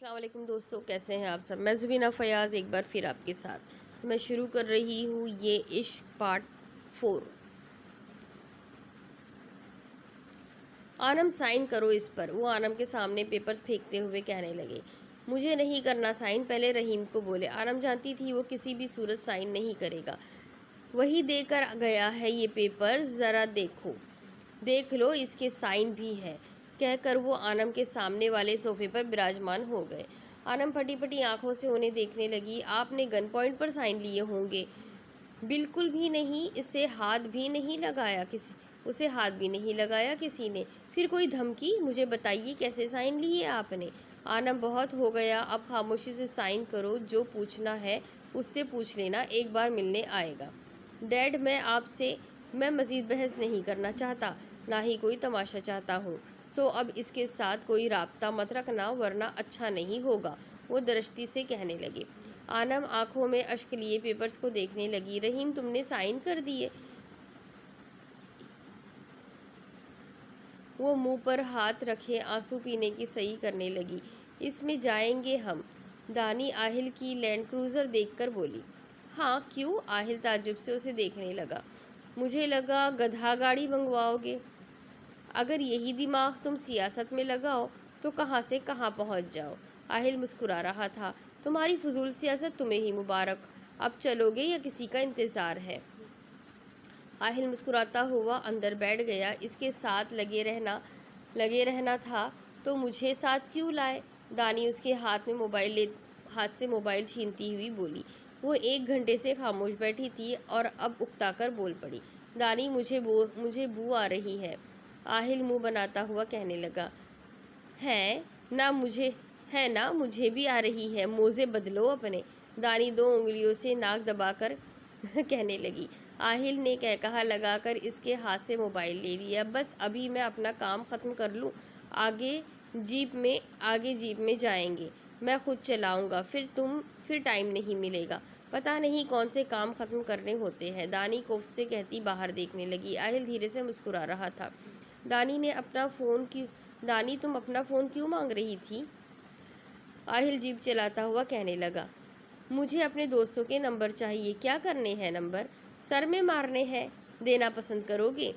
अस्सलाम वालेकुम दोस्तों, कैसे हैं आप सब। मैं ज़ुबीना फ़याज़ एक बार फिर आपके साथ मैं शुरू कर रही हूँ ये इश्क पार्ट 4। आनम साइन करो इस पर। वो आनम के सामने पेपर्स फेंकते हुए कहने लगे। मुझे नहीं करना साइन, पहले रहीम को बोले। आनम जानती थी वो किसी भी सूरत साइन नहीं करेगा। वही देकर गया है ये पेपर, ज़रा देखो, देख लो, इसके साइन भी है, कहकर वो आनम के सामने वाले सोफे पर विराजमान हो गए। आनम फटी फटी आंखों से उन्हें देखने लगी। आपने गन पॉइंट पर साइन लिए होंगे। बिल्कुल भी नहीं, इसे हाथ भी नहीं लगाया किसी उसे हाथ भी नहीं लगाया किसी ने। फिर कोई धमकी? मुझे बताइए कैसे साइन लिए आपने। आनम बहुत हो गया, अब खामोशी से साइन करो, जो पूछना है उससे पूछ लेना, एक बार मिलने आएगा। डैड, मैं मज़ीद बहस नहीं करना चाहता, ना ही कोई तमाशा चाहता हूँ। सो अब इसके साथ कोई राब्ता मत रखना, वरना अच्छा नहीं होगा, वो दरश्ती से कहने लगे। आनम आंखों में अश्क लिए पेपर्स को देखने लगी। रहीम, तुमने साइन कर दिए? वो मुंह पर हाथ रखे आंसू पीने की सही करने लगी। इसमें जाएंगे हम। दानी आहिल की लैंड क्रूज़र देखकर बोली। हाँ, क्यों? आहिल ताज्जुब से उसे देखने लगा। मुझे लगा गधा गाड़ी मंगवाओगे। अगर यही दिमाग तुम सियासत में लगाओ तो कहाँ से कहाँ पहुँच जाओ। आहिल मुस्कुरा रहा था। तुम्हारी फजूल सियासत तुम्हें ही मुबारक। अब चलोगे या किसी का इंतज़ार है? आहिल मुस्कुराता हुआ अंदर बैठ गया। इसके साथ लगे रहना था तो मुझे साथ क्यों लाए? दानी उसके हाथ से मोबाइल छीनती हुई बोली। वो 1 घंटे से खामोश बैठी थी और अब उकताकर बोल पड़ी। दानी, मुझे बू आ रही है। आहिल मुंह बनाता हुआ कहने लगा। है है ना, मुझे भी आ रही है। मोज़े बदलो अपने। दानी 2 उंगलियों से नाक दबाकर कहने लगी। आहिल ने कहकहा लगाकर इसके हाथ से मोबाइल ले लिया। बस अभी मैं अपना काम ख़त्म कर लूँ, आगे जीप में जाएंगे। मैं खुद चलाऊंगा, फिर टाइम नहीं मिलेगा। पता नहीं कौन से काम ख़त्म करने होते हैं, दानी कोफ्त से कहती बाहर देखने लगी। आहिल धीरे से मुस्कुरा रहा था। दानी, तुम अपना फ़ोन क्यों मांग रही थी? आहिल जीप चलाता हुआ कहने लगा। मुझे अपने दोस्तों के नंबर चाहिए। क्या करने हैं नंबर? सर में मारने हैं। देना पसंद करोगे?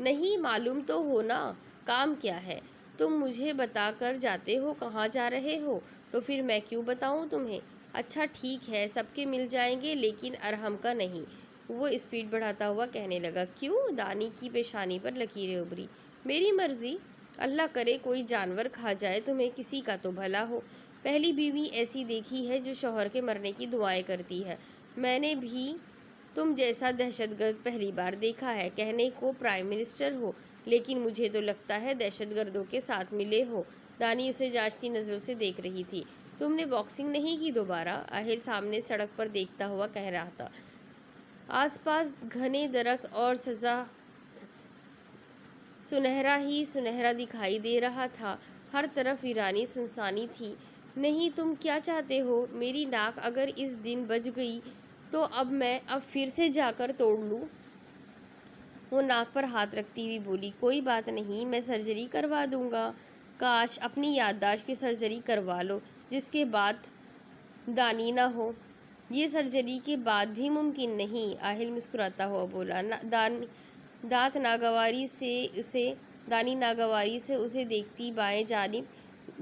नहीं, मालूम तो हो ना, काम क्या है। तुम मुझे बता कर जाते हो कहाँ जा रहे हो, तो फिर मैं क्यों बताऊँ तुम्हें। अच्छा ठीक है, सबके मिल जाएंगे, लेकिन अरहम का नहीं। वो स्पीड बढ़ाता हुआ कहने लगा। क्यों? दानी की पेशानी पर लकीरें उभरी। मेरी मर्जी। अल्लाह करे कोई जानवर खा जाए तुम्हें, किसी का तो भला हो। पहली बीवी ऐसी देखी है जो शौहर के मरने की दुआएं करती है। मैंने भी तुम जैसा दहशतगर्द पहली बार देखा है। कहने को प्राइम मिनिस्टर हो, लेकिन मुझे तो लगता है दहशतगर्दों के साथ मिले हो। दानी उसे जांचती नज़रों से देख रही थी। तुमने बॉक्सिंग नहीं की दोबारा? आहिर सामने सड़क पर देखता हुआ कह रहा था। आसपास घने दरख्त और सुनहरा ही सुनहरा दिखाई दे रहा था। हर तरफ वीरानी सुनसानी थी। नहीं, तुम क्या चाहते हो? मेरी नाक अगर इस दिन बज गई तो अब फिर से जाकर तोड़ लूँ? वो नाक पर हाथ रखती हुई बोली। कोई बात नहीं, मैं सर्जरी करवा दूंगा। काश अपनी याददाश्त की सर्जरी करवा लो, जिसके बाद दानी ना हो। ये सर्जरी के बाद भी मुमकिन नहीं। आहिल मुस्कुराता हुआ बोला। दानी नागवारी से उसे देखती बाएं जानिब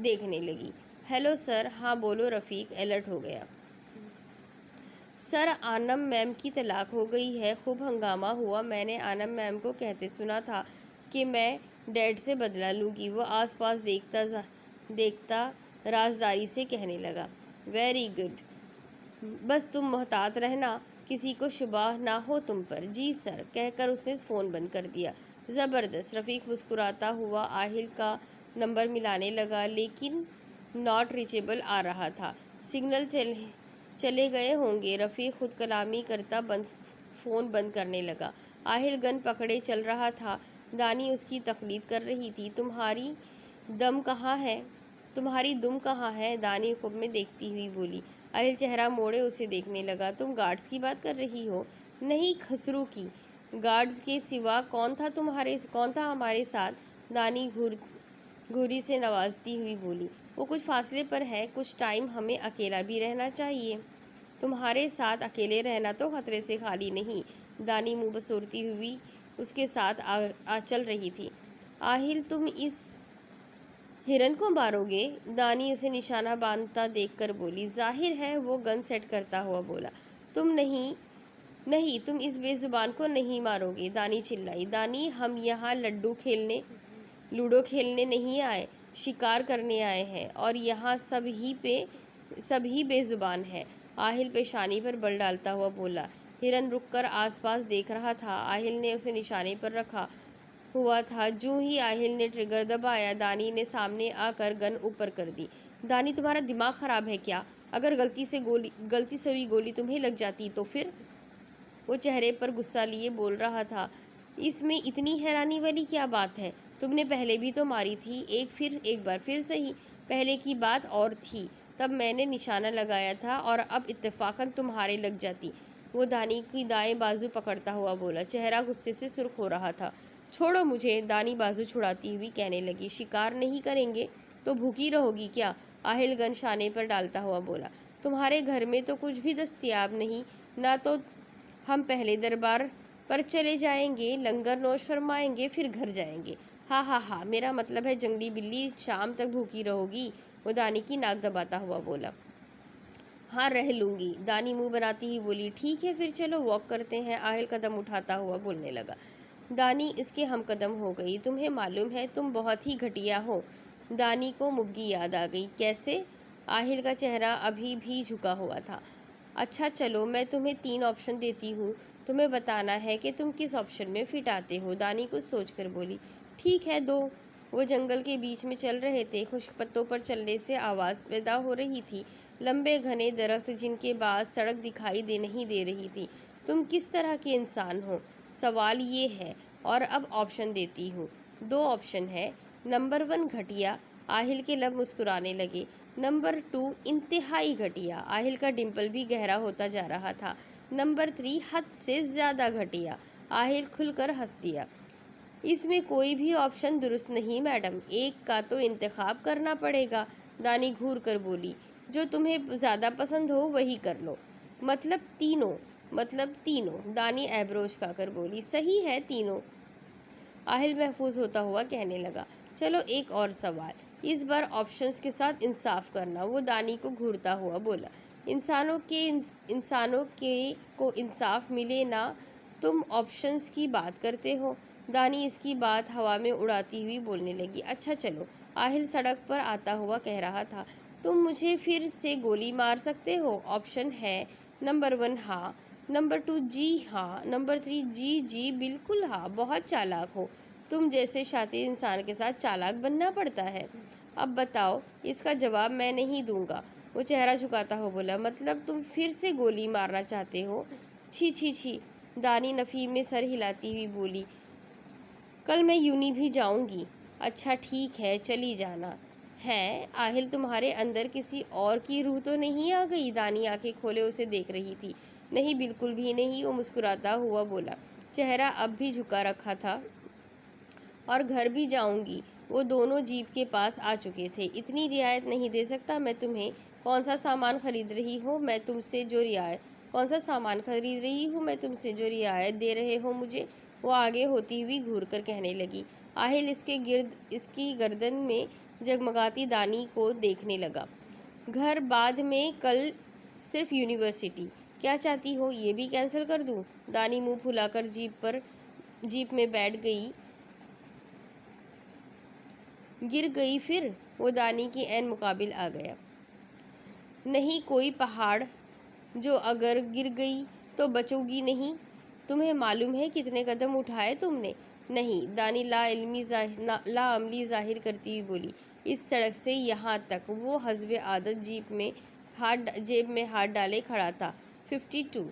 देखने लगी। Hello sir. हाँ बोलो। रफ़ीक अलर्ट हो गया। सर, आनम मैम की तलाक हो गई है। खूब हंगामा हुआ। मैंने आनम मैम को कहते सुना था कि मैं डैड से बदला लूँगी। वो आसपास देखता राजदारी से कहने लगा। वेरी गुड, बस तुम मोहतात रहना, किसी को शुबह ना हो तुम पर। जी सर, कहकर उसने फ़ोन बंद कर दिया। ज़बरदस्त। रफ़ीक मुस्कुराता हुआ आहिल का नंबर मिलाने लगा, लेकिन नॉट रीचेबल आ रहा था। सिग्नल चले गए होंगे। रफ़ीक खुद कलामी करता फ़ोन बंद करने लगा। आहिल गन पकड़े चल रहा था। दानी उसकी तकलीद कर रही थी। तुम्हारी दुम कहाँ है? दानी खुब में देखती हुई बोली। आहिल चेहरा मोड़े उसे देखने लगा। तुम गार्ड्स की बात कर रही हो? नहीं, खसरू की। गार्ड्स के सिवा कौन था हमारे साथ? दानी घूरी से नवाजती हुई बोली। वो कुछ फासले पर है, कुछ टाइम हमें अकेला भी रहना चाहिए। तुम्हारे साथ अकेले रहना तो खतरे से खाली नहीं। दानी मुंह बसोरती हुई उसके साथ आ चल रही थी। आहिल, तुम इस हिरन को मारोगे? दानी उसे निशाना बांधता देखकर बोली। जाहिर है, वो गन सेट करता हुआ बोला। तुम नहीं नहीं, तुम इस बेजुबान को नहीं मारोगे, दानी चिल्लाई। दानी, हम यहाँ लूडो खेलने नहीं आए, शिकार करने आए हैं, और यहाँ सभी बेजुबान है। आहिल पेशानी पर बल डालता हुआ बोला। हिरन रुककर आसपास देख रहा था। आहिल ने उसे निशाने पर रखा हुआ था। जो ही आहिल ने ट्रिगर दबाया, दानी ने सामने आकर गन ऊपर कर दी। दानी, तुम्हारा दिमाग खराब है क्या? अगर गलती से हुई गोली तुम्हें लग जाती तो फिर? वो चेहरे पर गुस्सा लिए बोल रहा था। इसमें इतनी हैरानी वाली क्या बात है? तुमने पहले भी तो मारी थी, एक बार फिर सही। पहले की बात और थी, तब मैंने निशाना लगाया था, और अब इत्तेफाकन तुम्हारे लग जाती। वो दानी की दाएं बाजू पकड़ता हुआ बोला। चेहरा गुस्से से सुर्ख हो रहा था। छोड़ो मुझे, दानी बाजू छुड़ाती हुई कहने लगी। शिकार नहीं करेंगे तो भूखी रहोगी क्या? आहिल गन शाने पर डालता हुआ बोला। तुम्हारे घर में तो कुछ भी दस्तयाब नहीं, ना तो हम पहले दरबार पर चले जाएंगे, लंगर नोश फरमाएंगे, फिर घर जाएंगे। हाँ हाँ हाँ, मेरा मतलब है जंगली बिल्ली, शाम तक भूखी रहोगी? वो दानी की नाक दबाता हुआ बोला। हाँ, रह लूंगी, दानी मुंह बनाती ही बोली। ठीक है, फिर चलो वॉक करते हैं। आहिल कदम उठाता हुआ बोलने लगा। दानी इसके हम कदम हो गई। तुम्हें मालूम है, तुम बहुत ही घटिया हो। दानी को मुबगी याद आ गई। कैसे? आहिल का चेहरा अभी भी झुका हुआ था। अच्छा चलो, मैं तुम्हें 3 ऑप्शन देती हूँ, तुम्हें बताना है कि तुम किस ऑप्शन में फिट आते हो। दानी कुछ सोचकर बोली। ठीक है, 2। वो जंगल के बीच में चल रहे थे। खुश्क पत्तों पर चलने से आवाज़ पैदा हो रही थी। लंबे घने दरख्त जिनके बाद सड़क दिखाई नहीं दे रही थी। तुम किस तरह के इंसान हो, सवाल ये है। और अब ऑप्शन देती हूँ। 2 ऑप्शन है। नंबर 1 घटिया। आहिल के लब मुस्कुराने लगे। नंबर 2 इंतहाई घटिया। आहिल का डिंपल भी गहरा होता जा रहा था। नंबर 3 हद से ज़्यादा घटिया। आहिल खुलकर हंस दिया। इसमें कोई भी ऑप्शन दुरुस्त नहीं मैडम, एक का तो इंतखाब करना पड़ेगा। दानी घूर कर बोली। जो तुम्हें ज़्यादा पसंद हो वही कर लो। मतलब तीनों। दानी एब्रोज खाकर बोली। सही है, तीनों। आहिल महफूज होता हुआ कहने लगा। चलो एक और सवाल, इस बार ऑप्शंस के साथ इंसाफ करना। वो दानी को घूरता हुआ बोला। इंसानों के को इंसाफ मिले ना, तुम ऑप्शंस की बात करते हो। दानी इसकी बात हवा में उड़ाती हुई बोलने लगी। अच्छा चलो, आहिल सड़क पर आता हुआ कह रहा था। तुम मुझे फिर से गोली मार सकते हो। ऑप्शन है। नंबर 1 हाँ, नंबर 2 जी हाँ, नंबर 3 जी जी बिल्कुल हाँ। बहुत चालाक हो, तुम जैसे शातिर इंसान के साथ चालाक बनना पड़ता है। अब बताओ, इसका जवाब मैं नहीं दूंगा। वो चेहरा झुकाता हुआ बोला। मतलब तुम फिर से गोली मारना चाहते हो? छी छी छी। दानी नफ़ी में सर हिलाती हुई बोली। कल मैं यूनी भी जाऊंगी। अच्छा ठीक है, चली जाना। है आहिल, तुम्हारे अंदर किसी और की रूह तो नहीं आ गई? दानी आंखें खोले उसे देख रही थी। नहीं, बिल्कुल भी नहीं, वो मुस्कुराता हुआ बोला। चेहरा अब भी झुका रखा था। और घर भी जाऊंगी। वो दोनों जीप के पास आ चुके थे। इतनी रियायत नहीं दे सकता मैं तुम्हें। कौन सा सामान खरीद रही हो मैं तुमसे जो रियायत दे रहे हो मुझे? वो आगे होती हुई घूर कर कहने लगी। आहिल इसकी गर्दन में जगमगाती दानी को देखने लगा। घर बाद में, कल सिर्फ यूनिवर्सिटी। क्या चाहती हो, ये भी कैंसिल कर दूं? दानी मुंह फुलाकर जीप में बैठ गई। गिर गई फिर? वो दानी की ऐन मुकाबिल आ गया। नहीं, कोई पहाड़ जो अगर गिर गई तो बचोगी नहीं। तुम्हें मालूम है कितने कदम उठाए तुमने? नहीं, दानी लाअमली जाहिर करती हुई बोली। इस सड़क से यहाँ तक। वो हस्बे आदत जेब में हाथ डाले खड़ा था। 52।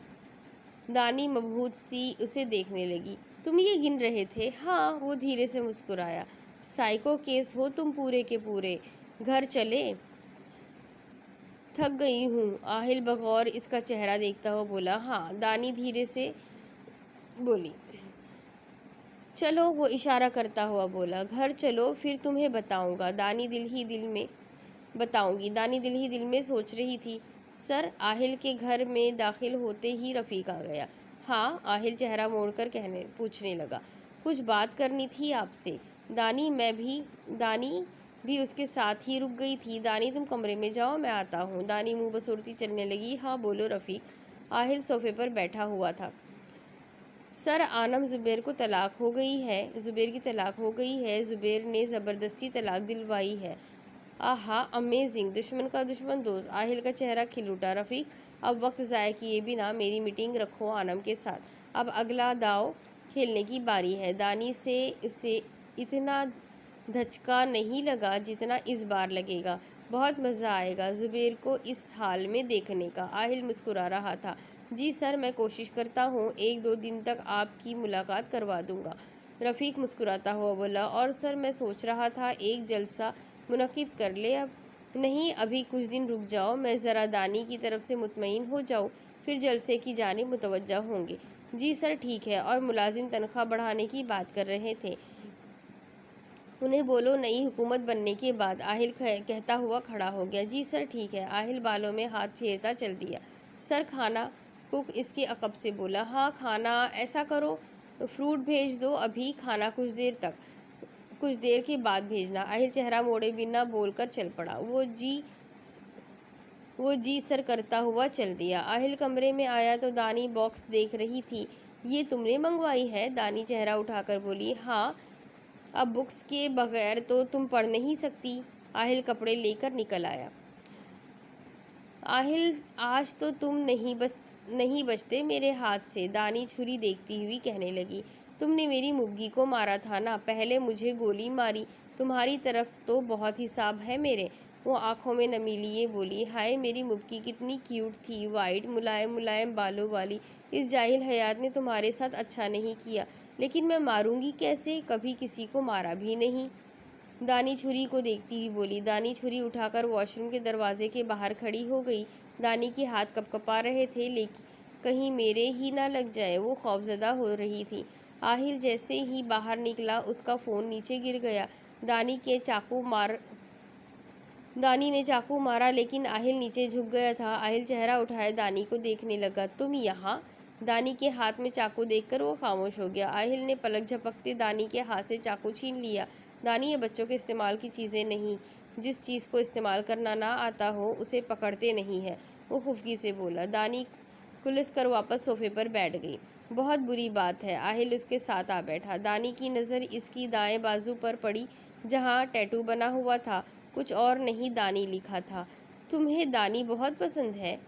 दानी मबहूत सी उसे देखने लगी। तुम ये गिन रहे थे? हाँ, वो धीरे से मुस्कुराया। साइको केस हो तुम पूरे के पूरे। घर चले? थक गई हूँ। आहिल बगौर इसका चेहरा देखता हुआ बोला। हाँ, दानी धीरे से बोली। चलो, वो इशारा करता हुआ बोला। घर चलो, फिर तुम्हें बताऊंगा। दानी दिल ही दिल में बताऊंगी, दानी दिल ही दिल में सोच रही थी। सर, आहिल के घर में दाखिल होते ही रफ़ीक आ गया। हाँ, आहिल चेहरा मोड़कर पूछने लगा। कुछ बात करनी थी आपसे। दानी भी उसके साथ ही रुक गई थी। दानी, तुम कमरे में जाओ, मैं आता हूँ। दानी मुंह बसोरती चलने लगी। हाँ बोलो रफ़ीक। आहिल सोफे पर बैठा हुआ था। सर, आनम जुबैर की तलाक हो गई है। जुबैर ने ज़बरदस्ती तलाक दिलवाई है। आहा, अमेजिंग। दुश्मन का दुश्मन दोस्त। आहिल का चेहरा खिल उठा। रफ़ीक, अब वक्त ज़ाया किए बिना मेरी मीटिंग रखो आनम के साथ। अब अगला दाव खेलने की बारी है। दानी से उसे इतना धचका नहीं लगा जितना इस बार लगेगा। बहुत मज़ा आएगा जुबैर को इस हाल में देखने का। आहिल मुस्कुरा रहा था। जी सर, मैं कोशिश करता हूँ, 1-2 दिन तक आपकी मुलाकात करवा दूंगा। रफ़ीक मुस्कुराता हुआ बोला। और सर, मैं सोच रहा था एक जलसा मुनक्किद कर ले। अब नहीं, अभी कुछ दिन रुक जाओ, मैं ज़रा दानी की तरफ से मुतमईन हो जाऊँ, फिर जलसे की जानिब मुतवज्जा होंगे। जी सर, ठीक है। और मुलाजिम तनख्वाह बढ़ाने की बात कर रहे थे, उन्हें बोलो नई हुकूमत बनने के बाद। आहिल कहता हुआ खड़ा हो गया। जी सर, ठीक है। आहिल बालों में हाथ फेरता चल दिया। सर, खाना? कुक इसके अकब से बोला। हाँ, खाना ऐसा करो, फ्रूट भेज दो अभी, खाना कुछ देर के बाद भेजना। आहिल चेहरा मोड़े बिना बोलकर चल पड़ा। वो जी सर करता हुआ चल दिया। आहिल कमरे में आया तो दानी बॉक्स देख रही थी। ये तुमने मंगवाई है? दानी चेहरा उठाकर बोली। हाँ, अब बुक्स के बगैर तो तुम पढ़ नहीं सकती। आहिल कपड़े लेकर निकल आया। आहिल, आज तो तुम नहीं बचते मेरे हाथ से। दानी छुरी देखती हुई कहने लगी। तुमने मेरी मुर्गी को मारा था ना, पहले मुझे गोली मारी। तुम्हारी तरफ तो बहुत हिसाब है मेरे। वो आंखों में नमी लिए बोली। हाय, मेरी मुर्गी कितनी क्यूट थी, वाइट मुलायम मुलायम बालों वाली। इस जाहिल हयात ने तुम्हारे साथ अच्छा नहीं किया, लेकिन मैं मारूंगी कैसे? कभी किसी को मारा भी नहीं। दानी छुरी को देखती हुई बोली। दानी छुरी उठाकर वॉशरूम के दरवाजे के बाहर खड़ी हो गई। दानी के हाथ कपकपा रहे थे, लेकिन कहीं मेरे ही ना लग जाए, वो खौफजदा हो रही थी। आहिल जैसे ही बाहर निकला, उसका फ़ोन नीचे गिर गया। दानी ने चाकू मारा, लेकिन आहिल नीचे झुक गया था। आहिल चेहरा उठाए दानी को देखने लगा। तुम यहाँ? दानी के हाथ में चाकू देखकर वो खामोश हो गया। आहिल ने पलक झपकते दानी के हाथ से चाकू छीन लिया। दानी, ये बच्चों के इस्तेमाल की चीज़ें नहीं, जिस चीज़ को इस्तेमाल करना ना आता हो उसे पकड़ते नहीं है, वो खुफगी से बोला। दानी कुलिस कर वापस सोफे पर बैठ गई। बहुत बुरी बात है। आहिल उसके साथ आ बैठा। दानी की नज़र इसकी दाएं बाजू पर पड़ी, जहाँ टैटू बना हुआ था। कुछ और नहीं, दानी लिखा था। तुम्हें दानी बहुत पसंद है?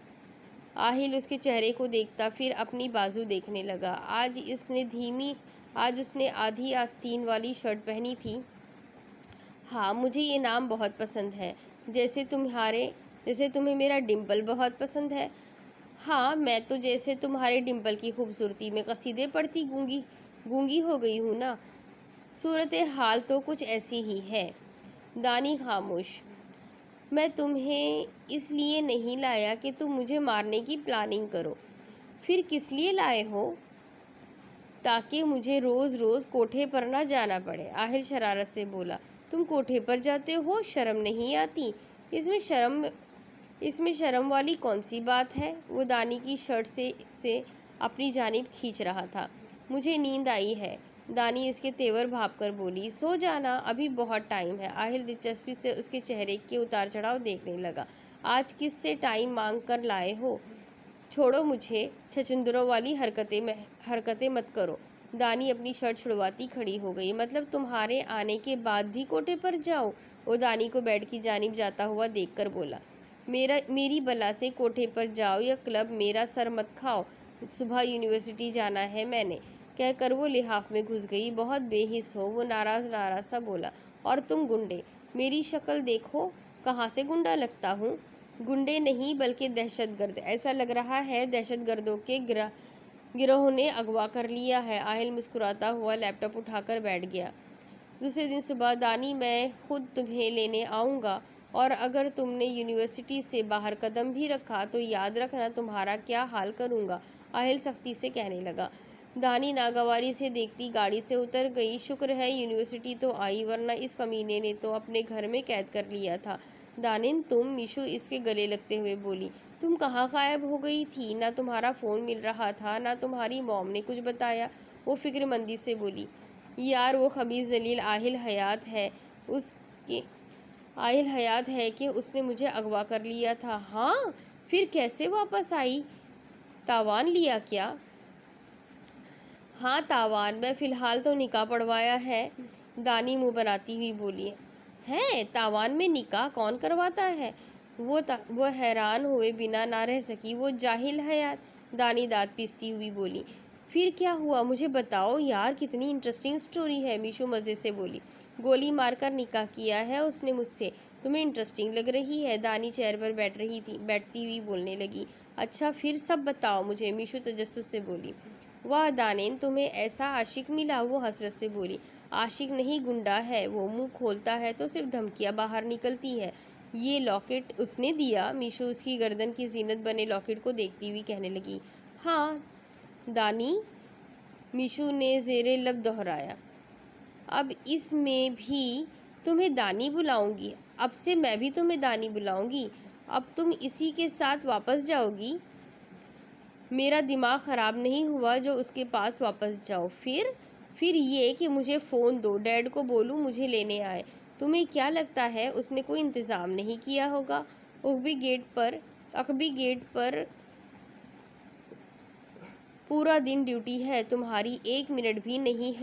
आहिल उसके चेहरे को देखता फिर अपनी बाजू देखने लगा। आज उसने आधी आस्तीन वाली शर्ट पहनी थी। हाँ, मुझे ये नाम बहुत पसंद है। जैसे तुम्हें मेरा डिम्पल बहुत पसंद है। हाँ, मैं तो जैसे तुम्हारे डिम्पल की खूबसूरती में कसीदे पढ़ती गूंगी हो गई हूँ ना। सूरत हाल तो कुछ ऐसी ही है। दानी खामोश। मैं तुम्हें इसलिए नहीं लाया कि तुम मुझे मारने की प्लानिंग करो। फिर किस लिए लाए हो? ताकि मुझे रोज़ रोज़ कोठे पर ना जाना पड़े। आहिल शरारत से बोला। तुम कोठे पर जाते हो, शर्म नहीं आती? इसमें शर्म वाली कौन सी बात है? वो दानी की शर्ट से अपनी जानिब खींच रहा था। मुझे नींद आई है। दानी इसके तेवर भाप कर बोली। सो जाना, अभी बहुत टाइम है। आहिल दिलचस्पी से उसके चेहरे के उतार चढ़ाव देखने लगा। आज किससे टाइम मांग कर लाए हो? छोड़ो मुझे, छछुंदरों वाली हरकतें मत करो। दानी अपनी शर्ट छुड़वाती खड़ी हो गई। मतलब तुम्हारे आने के बाद भी कोठे पर जाऊं? वो दानी को बेड की जानिब जाता हुआ देखकर बोला। मेरी बला से कोठे पर जाओ या क्लब, मेरा सर मत खाओ। सुबह यूनिवर्सिटी जाना है मैंने, कहकर वो लिहाफ में घुस गई। बहुत बेहिस हो, वो नाराज सा बोला। और तुम गुंडे, मेरी शक्ल देखो, कहाँ से गुंडा लगता हूँ? गुंडे नहीं बल्कि दहशतगर्द। ऐसा लग रहा है दहशतगर्दों के गिरोह ने अगवा कर लिया है। आहिल मुस्कुराता हुआ लैपटॉप उठाकर बैठ गया। दूसरे दिन सुबह। दानी, मैं खुद तुम्हें लेने आऊँगा, और अगर तुमने यूनिवर्सिटी से बाहर कदम भी रखा तो याद रखना तुम्हारा क्या हाल करूँगा। आहिल सख्ती से कहने लगा। दानी नागवारी से देखती गाड़ी से उतर गई। शुक्र है यूनिवर्सिटी तो आई, वरना इस कमीने ने तो अपने घर में कैद कर लिया था। दानिन तुम, मीशू इसके गले लगते हुए बोली। तुम कहाँ गायब हो गई थी? ना तुम्हारा फ़ोन मिल रहा था, ना तुम्हारी मॉम ने कुछ बताया। वो फिक्रमंदी से बोली। यार वो खबीज़ जलील आहिल हयात है कि उसने मुझे अगवा कर लिया था। हाँ, फिर कैसे वापस आई? तावान लिया क्या? हाँ तावान, मैं फ़िलहाल तो निकाह पढ़वाया है। दानी मुंह बनाती हुई बोली। है तावान में निकाह कौन करवाता है? वो हैरान हुए बिना ना रह सकी। वो जाहिल हयात, दानी दांत पीसती हुई बोली। फिर क्या हुआ, मुझे बताओ यार, कितनी इंटरेस्टिंग स्टोरी है। मीशू मज़े से बोली। गोली मारकर निकाह किया है उसने मुझसे। तुम्हें इंटरेस्टिंग लग रही है? दानी चेयर पर बैठती हुई बोलने लगी। अच्छा फिर सब बताओ मुझे, मीशू तजस्सुस से बोली। वाह दानिन, तुम्हें ऐसा आशिक मिला? वो हसरत से बोली। आशिक नहीं, गुंडा है वो। मुंह खोलता है तो सिर्फ धमकियां बाहर निकलती है। ये लॉकेट उसने दिया? मीशू उसकी गर्दन की जीनत बने लॉकेट को देखती हुई कहने लगी। हाँ दानी, मीशू ने जेरे लब दोहराया। अब इसमें भी तुम्हें दानी बुलाऊंगी? अब से मैं भी तुम्हें दानी बुलाऊंगी? अब तुम इसी के साथ वापस जाओगी? मेरा दिमाग ख़राब नहीं हुआ जो उसके पास वापस जाओ। फिर ये कि मुझे फ़ोन दो, डैड को बोलूँ मुझे लेने आए। तुम्हें क्या लगता है उसने कोई इंतज़ाम नहीं किया होगा? अकबी गेट पर पूरा दिन ड्यूटी है तुम्हारी, 1 मिनट भी नहीं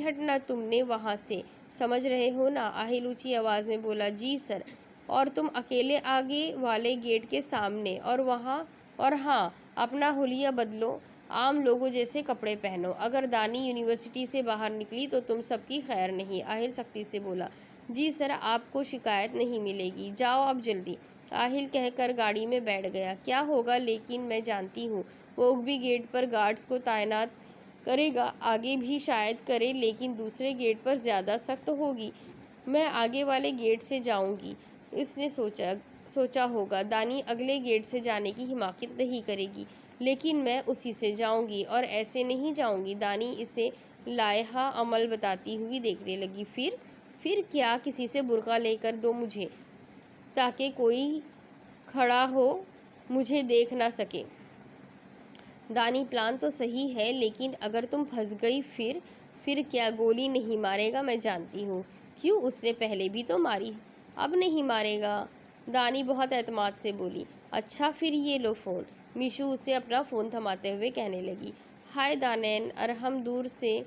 हटना तुमने वहाँ से, समझ रहे हो ना? आहिल ऊंची आवाज़ में बोला। जी सर। और तुम अकेले आगे वाले गेट के सामने, और हाँ, अपना हुलिया बदलो, आम लोगों जैसे कपड़े पहनो। अगर दानी यूनिवर्सिटी से बाहर निकली तो तुम सबकी खैर नहीं। आहिल सख्ती से बोला। जी सर, आपको शिकायत नहीं मिलेगी। जाओ अब जल्दी। आहिल कहकर गाड़ी में बैठ गया। क्या होगा लेकिन मैं जानती हूँ, वो भी गेट पर गार्ड्स को तैनात करेगा। आगे भी शायद करे, लेकिन दूसरे गेट पर ज़्यादा सख्त होगी। मैं आगे वाले गेट से जाऊंगी, इसने सोचा होगा। दानी अगले गेट से जाने की हिमाकत नहीं करेगी, लेकिन मैं उसी से जाऊंगी, और ऐसे नहीं जाऊंगी। दानी इसे लायहा अमल बताती हुई देखने लगी। फिर क्या? किसी से बुर्का लेकर दो मुझे, ताकि कोई खड़ा हो मुझे देख ना सके। दानी प्लान तो सही है, लेकिन अगर तुम फंस गई फिर क्या? गोली नहीं मारेगा, मैं जानती हूँ। क्यों? उसने पहले भी तो मारी, अब नहीं मारेगा? दानी बहुत एतमाद से बोली। अच्छा फिर ये लो फ़ोन। मीशू उसे अपना फ़ोन थमाते हुए कहने लगी। हाय दानैन, अरहम दूर से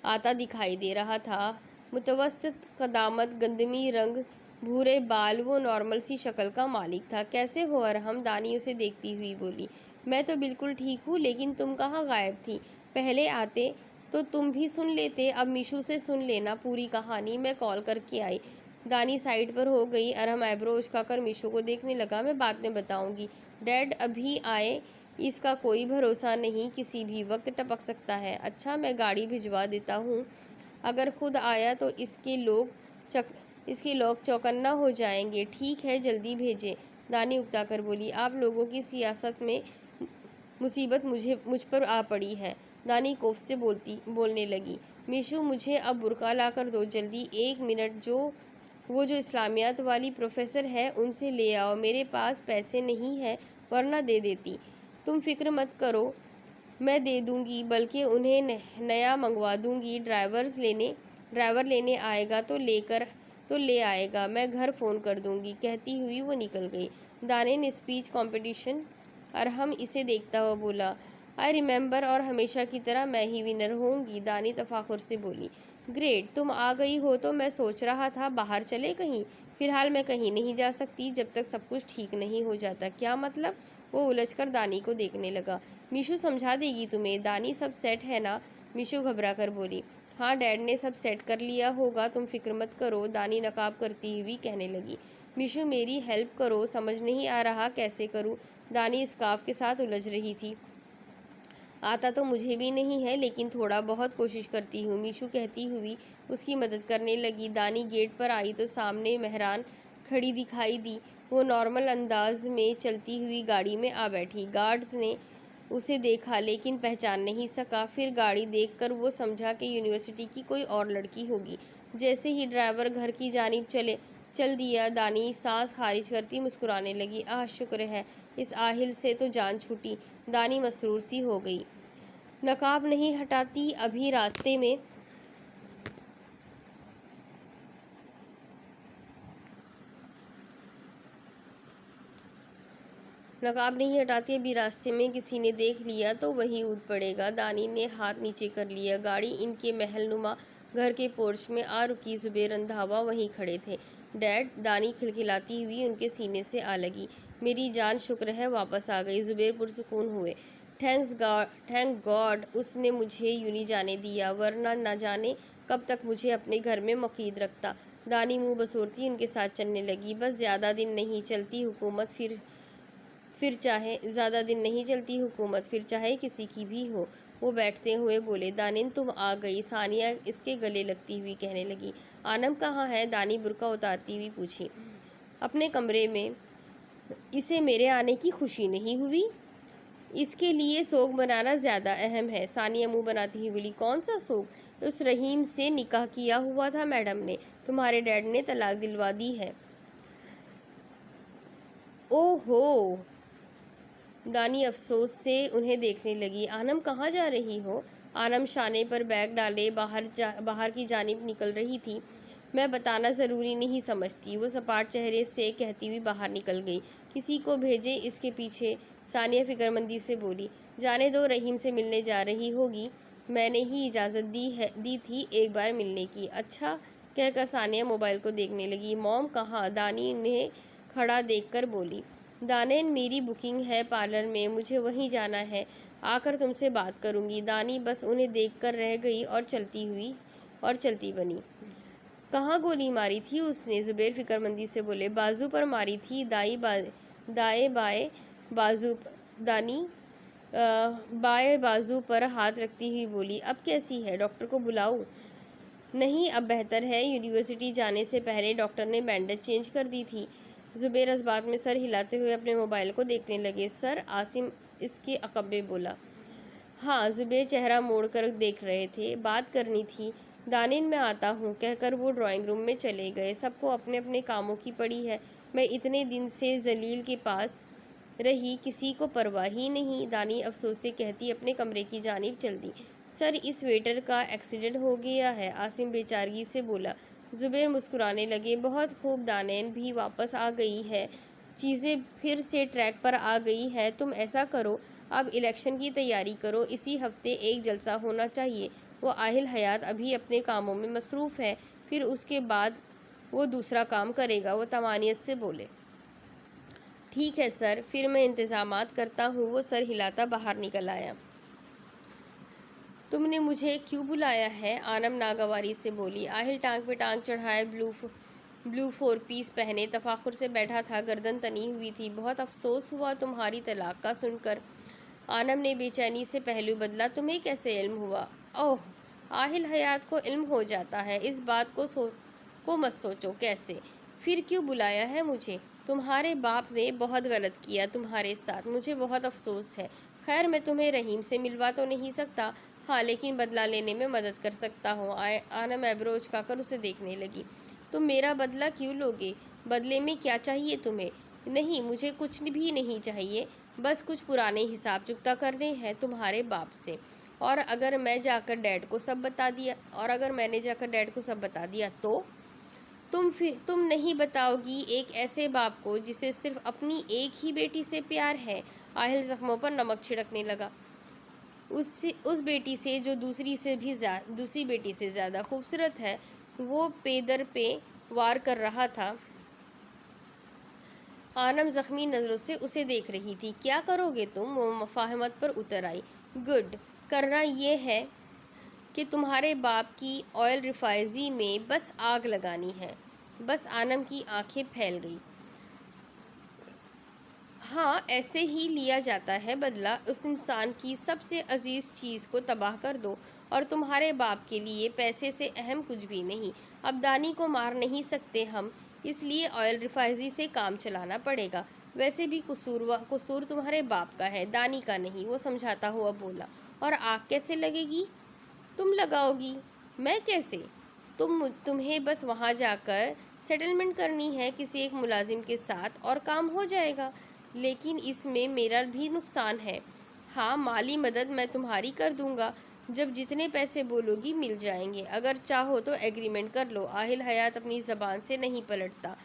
आता दिखाई दे रहा था। मुतवस्तित कदामत, गंदमी रंग, भूरे बाल, वो नॉर्मल सी शक्ल का मालिक था। कैसे हो अरहम? दानी उसे देखती हुई बोली। मैं तो बिल्कुल ठीक हूँ, लेकिन तुम कहाँ गायब थी? पहले आते तो तुम भी सुन लेते, अब मीशू से सुन लेना पूरी कहानी। मैं कॉल करके आई। दानी साइड पर हो गई। अरहम आईब्रो उचकाकर मीशू को देखने लगा। मैं बाद में बताऊंगी। डैड अभी आए, इसका कोई भरोसा नहीं, किसी भी वक्त टपक सकता है। अच्छा, मैं गाड़ी भिजवा देता हूँ। अगर खुद आया तो इसके लोग चौकन्ना हो जाएंगे। ठीक है, जल्दी भेजें। दानी उकता कर बोली। आप लोगों की सियासत में मुसीबत मुझ पर आ पड़ी है। दानी कोफ से बोलने लगी। मीशू, मुझे अब बुर्का ला कर दो जल्दी, 1 मिनट। वो जो इस्लामियात वाली प्रोफेसर है उनसे ले आओ। मेरे पास पैसे नहीं है, वरना दे देती। तुम फिक्र मत करो, मैं दे दूंगी, बल्कि उन्हें नया मंगवा दूंगी। ड्राइवर लेने आएगा तो ले आएगा, मैं घर फ़ोन कर दूंगी। कहती हुई वो निकल गई। दाने ने स्पीच कंपटीशन, अरहम इसे देखता हुआ बोला। आई रिमेंबर, और हमेशा की तरह मैं ही विनर होंगी। दानी तफाखुर से बोली। ग्रेट, तुम आ गई हो तो मैं सोच रहा था बाहर चले कहीं। फिलहाल मैं कहीं नहीं जा सकती जब तक सब कुछ ठीक नहीं हो जाता। क्या मतलब? वो उलझकर दानी को देखने लगा। मीशू समझा देगी तुम्हें। दानी, सब सेट है ना? मीशू घबरा कर बोली। हाँ, डैड ने सब सेट कर लिया होगा, तुम फिक्र मत करो। दानी नकाब करती हुई कहने लगी। मीशू, मेरी हेल्प करो, समझ नहीं आ रहा कैसे करूँ। दानी स्कार्फ के साथ उलझ रही थी। आता तो मुझे भी नहीं है, लेकिन थोड़ा बहुत कोशिश करती हूँ, मीशू कहती हुई उसकी मदद करने लगी। दानी गेट पर आई तो सामने मेहरान खड़ी दिखाई दी। वो नॉर्मल अंदाज में चलती हुई गाड़ी में आ बैठी। गार्ड्स ने उसे देखा लेकिन पहचान नहीं सका। फिर गाड़ी देखकर वो समझा कि यूनिवर्सिटी की कोई और लड़की होगी। जैसे ही ड्राइवर घर की जानिब चल दिया, दानी सांस खारिज करती मुस्कुराने लगी। आह, शुक्र है, इस आहिल से तो जान छूटी। दानी मसरूर सी हो गई। नकाब नहीं हटाती अभी रास्ते में किसी ने देख लिया तो वही ऊद पड़ेगा। दानी ने हाथ नीचे कर लिया। गाड़ी इनके महलनुमा घर के पोर्च में आ रुकी। जुबैर रंधावा वहीं खड़े थे। डैड, दानी खिलखिलाती हुई उनके सीने से आ लगी। मेरी जान, शुक्र है वापस आ गई। जुबैर पुरसुकून हुए। थैंक गॉड उसने मुझे यूं नहीं जाने दिया, वरना न जाने कब तक मुझे अपने घर में मुकीद रखता। दानी मुंह बसोरती उनके साथ चलने लगी। बस ज़्यादा दिन नहीं चलती हुकूमत, फिर चाहे किसी की भी हो। वो बैठते हुए बोले, दानिन तुम आ गई। सानिया इसके गले लगती हुई कहने लगी। आनम कहाँ है? दानी बुर्का उतारती हुई पूछी। अपने कमरे में। इसे मेरे आने की खुशी नहीं हुई? इसके लिए सोग मनाना ज़्यादा अहम है। सानिया मुंह बनाती हुई बोली, कौन सा सोग? उस रहीम से निकाह किया हुआ था मैडम ने। तुम्हारे डैड ने तलाक दिलवा दी है। ओहो। दानी अफसोस से उन्हें देखने लगी। आनम कहाँ जा रही हो? आनम शाने पर बैग डाले बाहर की जानिब निकल रही थी। मैं बताना ज़रूरी नहीं समझती, वो सपाट चेहरे से कहती हुई बाहर निकल गई। किसी को भेजे इसके पीछे। सानिया फिक्रमंदी से बोली, जाने दो, रहीम से मिलने जा रही होगी। मैंने ही इजाज़त दी थी एक बार मिलने की। अच्छा, कहकर सानिया मोबाइल को देखने लगी। मॉम कहाँ? दानी उन्हें खड़ा देखकर बोली। दानिन, मेरी बुकिंग है पार्लर में, मुझे वहीं जाना है, आकर तुमसे बात करूंगी। दानी बस उन्हें देखकर रह गई और चलती बनी। कहाँ गोली मारी थी उसने? जुबैर फिक्रमंदी से बोले। बाजू पर मारी थी, दाएं बाएं बाजू। दानी बाएं बाजू पर हाथ रखती हुई बोली। अब कैसी है? डॉक्टर को बुलाऊं? नहीं, अब बेहतर है। यूनिवर्सिटी जाने से पहले डॉक्टर ने बैंडेज चेंज कर दी थी। जुबैर इस बात में सर हिलाते हुए अपने मोबाइल को देखने लगे। सर? आसिम इसके अकब्बे बोला। हाँ, जुबैर चेहरा मोड़कर देख रहे थे। बात करनी थी। दानिन मैं आता हूँ, कहकर वो ड्राइंग रूम में चले गए। सबको अपने अपने कामों की पड़ी है। मैं इतने दिन से जलील के पास रही, किसी को परवाह ही नहीं। दानी अफसोस से कहती अपने कमरे की जानिब चल दी। सर, इस वेटर का एक्सीडेंट हो गया है, आसिम बेचारगी से बोला। जुबैर मुस्कुराने लगे। बहुत खूब, दानिन भी वापस आ गई है, चीज़ें फिर से ट्रैक पर आ गई है। तुम ऐसा करो, अब इलेक्शन की तैयारी करो। इसी हफ्ते एक जलसा होना चाहिए। वो आहिल हयात अभी अपने कामों में मसरूफ़ है, फिर उसके बाद वो दूसरा काम करेगा। वो तमानियत से बोले। ठीक है सर, फिर मैं इंतज़ामात करता हूँ। वो सर हिलाता बाहर निकल आया। तुमने मुझे क्यों बुलाया है? आनम नागवारी से बोली। आहिल टांग पे टांग चढ़ाए ब्लू 4 पीस पहने तफाखुर से बैठा था, गर्दन तनी हुई थी। बहुत अफसोस हुआ तुम्हारी तलाक का सुनकर। आनम ने बेचैनी से पहलू बदला। तुम्हें कैसे इल्म हुआ? ओह, आहिल हयात को इल्म हो जाता है, इस बात को मत सोचो। कैसे? फिर क्यों बुलाया है मुझे? तुम्हारे बाप ने बहुत गलत किया तुम्हारे साथ, मुझे बहुत अफसोस है। खैर, मैं तुम्हें रहीम से मिलवा तो नहीं सकता, हाँ, लेकिन बदला लेने में मदद कर सकता हूँ। आनम ऐब्रो उचकाकर उसे देखने लगी। तुम मेरा बदला क्यों लोगे? बदले में क्या चाहिए तुम्हें? नहीं, मुझे कुछ भी नहीं चाहिए, बस कुछ पुराने हिसाब चुकता करने हैं तुम्हारे बाप से। और अगर मैंने जाकर डैड को सब बता दिया तो तुम नहीं बताओगी एक ऐसे बाप को जिसे सिर्फ अपनी एक ही बेटी से प्यार है। आहिल जख्मों पर नमक छिड़कने लगा। उस बेटी से जो दूसरी बेटी से ज़्यादा खूबसूरत है। वो पेदर पे वार कर रहा था। आनम ज़ख्मी नज़रों से उसे देख रही थी। क्या करोगे तुम? वो मफाहमत पर उतर आई। गुड, करना ये है कि तुम्हारे बाप की ऑयल रिफाइनरी में बस आग लगानी है। बस। आनम की आंखें फैल गई। हाँ, ऐसे ही लिया जाता है बदला। उस इंसान की सबसे अजीज चीज़ को तबाह कर दो और तुम्हारे बाप के लिए पैसे से अहम कुछ भी नहीं। अब दानी को मार नहीं सकते हम, इसलिए ऑयल रिफाइनरी से काम चलाना पड़ेगा। वैसे भी कसूर तुम्हारे बाप का है, दानी का नहीं, वो समझाता हुआ बोला। और आग कैसे लगेगी? तुम लगाओगी। मैं कैसे? तुम्हें बस वहाँ जाकर सेटलमेंट करनी है किसी एक मुलाजिम के साथ और काम हो जाएगा। लेकिन इसमें मेरा भी नुकसान है। हाँ, माली मदद मैं तुम्हारी कर दूंगा। जब जितने पैसे बोलोगी मिल जाएंगे। अगर चाहो तो एग्रीमेंट कर लो। आहिल हयात अपनी ज़बान से नहीं पलटता।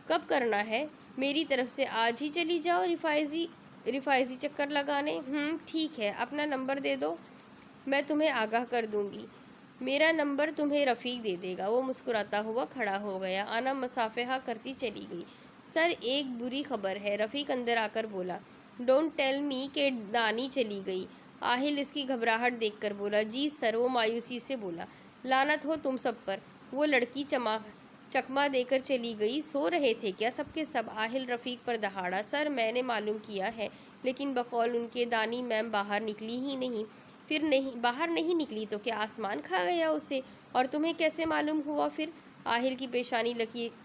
कब करना है? मेरी तरफ से आज ही चली जाओ रिफाइजी चक्कर लगाने। ठीक है, अपना नंबर दे दो, मैं तुम्हें आगाह कर दूंगी। मेरा नंबर तुम्हें रफ़ीक दे देगा। वो मुस्कुराता हुआ खड़ा हो गया। आना मुसाफिहा करती चली गई। सर, एक बुरी खबर है, रफ़ीक अंदर आकर बोला। डोंट टेल मी कि दानी चली गई। आहिल इसकी घबराहट देखकर बोला। जी सर, वो मायूसी से बोला। लानत हो तुम सब पर। वो लड़की चकमा देकर चली गई। सो रहे थे क्या सबके सब? आहिल रफ़ीक पर दहाड़ा। सर, मैंने मालूम किया है, लेकिन बकौल उनके दानी मैम बाहर निकली ही नहीं। फिर नहीं बाहर नहीं निकली तो क्या आसमान खा गया उसे? और तुम्हें कैसे मालूम हुआ फिर? आहिल की पेशानी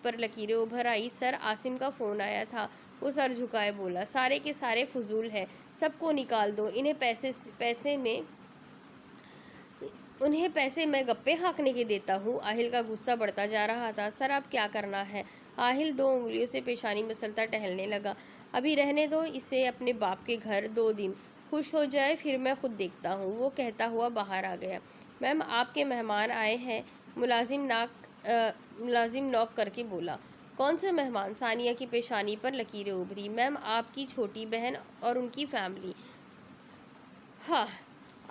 पर लकीरें उभर आई। सर, आसिम का फ़ोन आया था। वो सर झुकाए बोला। सारे के सारे फजूल है, सबको निकाल दो। उन्हें पैसे मैं गप्पे हाँकने के देता हूँ। आहिल का गुस्सा बढ़ता जा रहा था। सर, अब क्या करना है? आहिल 2 उंगलियों से पेशानी मसलता टहलने लगा। अभी रहने दो इसे अपने बाप के घर 2 दिन, खुश हो जाए फिर मैं खुद देखता हूँ। वो कहता हुआ बाहर आ गया। मैम, आपके मेहमान आए हैं। मुलाजिम नॉक करके बोला। कौन से मेहमान? सानिया की पेशानी पर लकीरें उभरी। मैम, आपकी छोटी बहन और उनकी फैमिली। हाँ,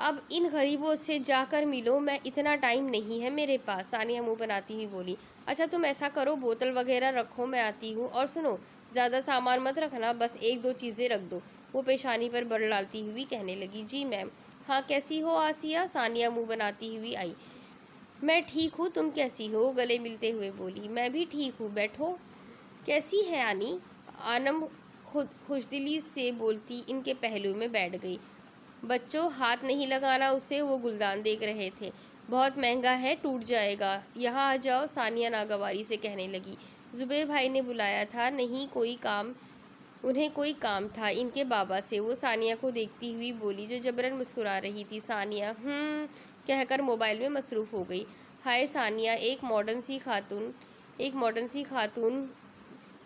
अब इन गरीबों से जाकर मिलो। मैं इतना टाइम नहीं है मेरे पास, सानिया मुंह बनाती हुई बोली। अच्छा, तुम ऐसा करो, बोतल वगैरह रखो, मैं आती हूँ। और सुनो, ज़्यादा सामान मत रखना, बस 1-2 चीज़ें रख दो। वो पेशानी पर बल डालती हुई कहने लगी। जी मैम। हाँ, कैसी हो आसिया? सानिया मुंह बनाती हुई आई। मैं ठीक हूँ, तुम कैसी हो? गले मिलते हुए बोली। मैं भी ठीक हूँ, बैठो। कैसी है आनी? आनम खुशदिली से बोलती इनके पहलू में बैठ गई। बच्चों, हाथ नहीं लगाना उसे, वो गुलदान देख रहे थे। बहुत महंगा है, टूट जाएगा। यहाँ आ जाओ, सानिया नागवारी से कहने लगी। जुबैर भाई ने बुलाया था। नहीं, उन्हें कोई काम था इनके बाबा से। वो सानिया को देखती हुई बोली, जो जबरन मुस्कुरा रही थी। सानिया कहकर मोबाइल में मसरूफ़ हो गई। हाय सानिया, एक मॉडर्न सी खातून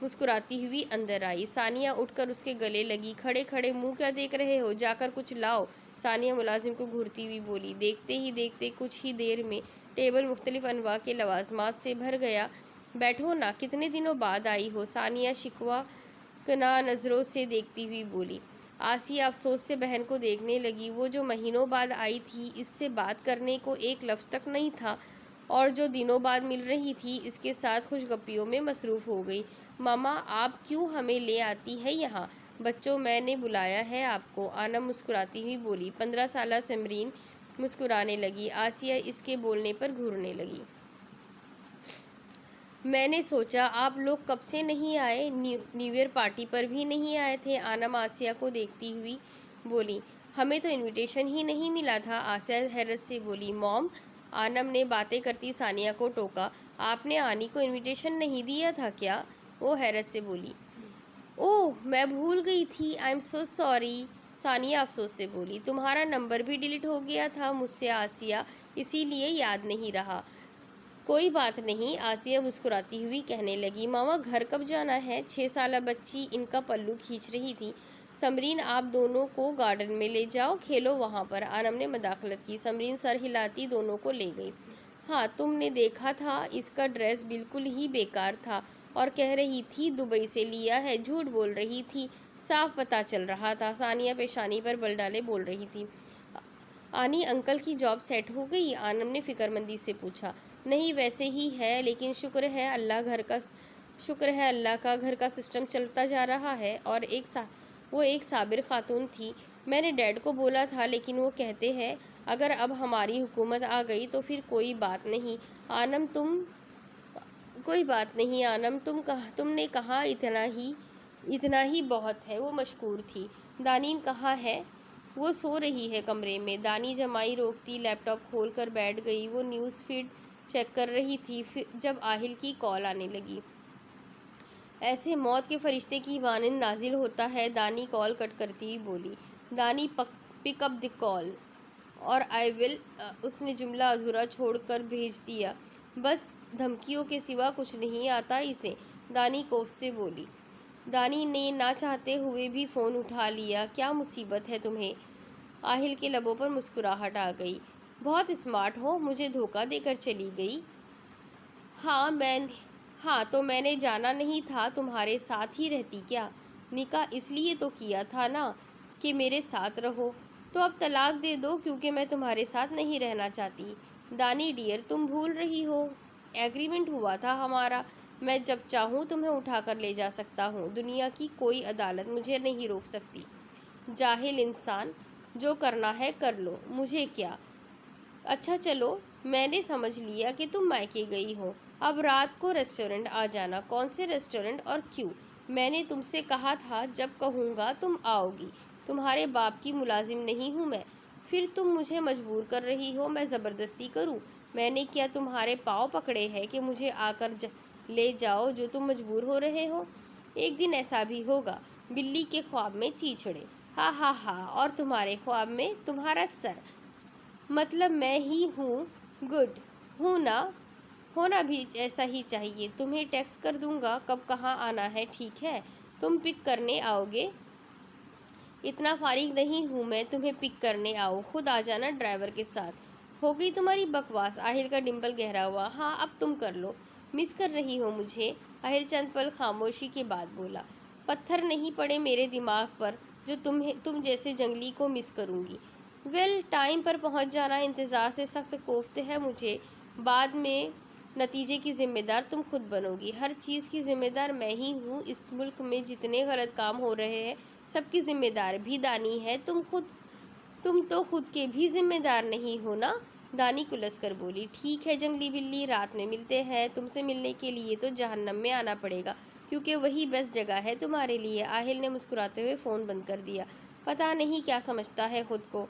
मुस्कुराती हुई अंदर आई। सानिया उठकर उसके गले लगी। खड़े खड़े मुंह क्या देख रहे हो? जाकर कुछ लाओ। सानिया मुलाजिम को घूरती हुई बोली। देखते ही देखते कुछ ही देर में टेबल मुख्तलिफ अनवा के लवाजमात से भर गया। बैठो ना, कितने दिनों बाद आई हो? सानिया शिकवा कना नज़रों से देखती हुई बोली। आसिया अफसोस से बहन को देखने लगी। वो जो महीनों बाद आई थी, इससे बात करने को एक लफ्ज़ तक नहीं था, और जो दिनों बाद मिल रही थी, इसके साथ खुशगप्पियों में मसरूफ़ हो गई। मामा, आप क्यों हमें ले आती है यहाँ? बच्चों, मैंने बुलाया है आपको, आनम मुस्कुराती हुई बोली। 15 साला सिमरीन मुस्कुराने लगी। आसिया इसके बोलने पर घूरने लगी। मैंने सोचा आप लोग कब से नहीं आए, न्यू ईयर पार्टी पर भी नहीं आए थे। आनम आसिया को देखती हुई बोली। हमें तो इनविटेशन ही नहीं मिला था। आसिया हैरत से बोली। मॉम, आनम ने बातें करती सानिया को टोका। आपने आनी को इनविटेशन नहीं दिया था क्या? वो हैरत से बोली। ओह, मैं भूल गई थी, I am so sorry. Sania अफसोस से बोली। तुम्हारा नंबर भी डिलीट हो गया था मुझसे आसिया, इसीलिए याद नहीं रहा। कोई बात नहीं, आसिया मुस्कुराती हुई कहने लगी। मामा, घर कब जाना है? 6 साला बच्ची इनका पल्लू खींच रही थी। समरीन, आप दोनों को गार्डन में ले जाओ, खेलो वहाँ पर। आनम ने मदाखलत की। समरीन सर हिलाती दोनों को ले गई। हाँ, तुमने देखा था, इसका ड्रेस बिल्कुल ही बेकार था और कह रही थी दुबई से लिया है। झूठ बोल रही थी, साफ पता चल रहा था। सानिया पेशानी पर बल डाले बोल रही थी। आनी, अंकल की जॉब सेट हो गई? आनम ने फिक्रमंदी से पूछा। नहीं, वैसे ही है, लेकिन शुक्र है अल्लाह का, घर का सिस्टम चलता जा रहा है। और वो एक साबिर खातून थी। मैंने डैड को बोला था, लेकिन वो कहते हैं अगर अब हमारी हुकूमत आ गई तो फिर कोई बात नहीं। तुमने कहा इतना ही इतना ही बहुत है, वो मशकूर थी। दानी कहाँ है? वो सो रही है कमरे में। दानी जमाई रोकती लैपटॉप खोलकर बैठ गई। वो न्यूज़ फीड चेक कर रही थी फिर जब आहिल की कॉल आने लगी। ऐसे मौत के फरिश्ते की मानंद नाजिल होता है। दानी कॉल कट करती ही बोली, दानी पिक अप द कॉल और आई विल। उसने जुमला अधूरा छोड़कर भेज दिया। बस धमकियों के सिवा कुछ नहीं आता इसे, दानी कोफ से बोली। दानी ने ना चाहते हुए भी फ़ोन उठा लिया। क्या मुसीबत है तुम्हें? आहिल के लबों पर मुस्कुराहट आ गई। बहुत स्मार्ट हो, मुझे धोखा देकर चली गई। हाँ तो मैंने जाना नहीं था तुम्हारे साथ ही रहती क्या? निकाह इसलिए तो किया था ना कि मेरे साथ रहो। तो अब तलाक दे दो क्योंकि मैं तुम्हारे साथ नहीं रहना चाहती। दानी डियर, तुम भूल रही हो, एग्रीमेंट हुआ था हमारा। मैं जब चाहूँ तुम्हें उठाकर ले जा सकता हूँ। दुनिया की कोई अदालत मुझे नहीं रोक सकती। जाहिल इंसान, जो करना है कर लो, मुझे क्या। अच्छा चलो, मैंने समझ लिया कि तुम मायके गई हो। अब रात को रेस्टोरेंट आ जाना। कौन से रेस्टोरेंट और क्यों? मैंने तुमसे कहा था जब कहूँगा तुम आओगी। तुम्हारे बाप की मुलाजिम नहीं हूँ मैं। फिर तुम मुझे मजबूर कर रही हो मैं ज़बरदस्ती करूँ? मैंने क्या तुम्हारे पाँव पकड़े हैं कि मुझे आकर ले जाओ जो तुम मजबूर हो रहे हो? एक दिन ऐसा भी होगा। बिल्ली के ख्वाब में चीचड़े। हा हा हा। और तुम्हारे ख्वाब में तुम्हारा सर। मतलब मैं ही हूँ। गुड। हूँ ना? होना भी ऐसा ही चाहिए। तुम्हें टेक्स्ट कर दूंगा कब कहाँ आना है, ठीक है? तुम पिक करने आओगे? इतना फारिग नहीं हूँ मैं तुम्हें पिक करने आओ, खुद आ जाना ड्राइवर के साथ। हो गई तुम्हारी बकवास। आहिल का डिम्पल गहरा हुआ। हाँ अब तुम कर लो। मिस कर रही हो मुझे? आहिल चंद पल खामोशी के बाद बोला। पत्थर नहीं पड़े मेरे दिमाग पर जो तुम जैसे जंगली को मिस करूँगी। वेल, टाइम पर पहुँच जाना। इंतज़ार से सख्त कोफ्त है मुझे। बाद में नतीजे की जिम्मेदार तुम खुद बनोगी। हर चीज़ की जिम्मेदार मैं ही हूँ। इस मुल्क में जितने गलत काम हो रहे हैं सबकी जिम्मेदार भी दानी है। तुम तो खुद के भी जिम्मेदार नहीं हो ना? दानी कुलस कर बोली। ठीक है जंगली बिल्ली, रात में मिलते हैं। तुमसे मिलने के लिए तो जहन्नम में आना पड़ेगा क्योंकि वही बेस्ट जगह है तुम्हारे लिए। आहिल ने मुस्कुराते हुए फ़ोन बंद कर दिया। पता नहीं क्या समझता है खुद को।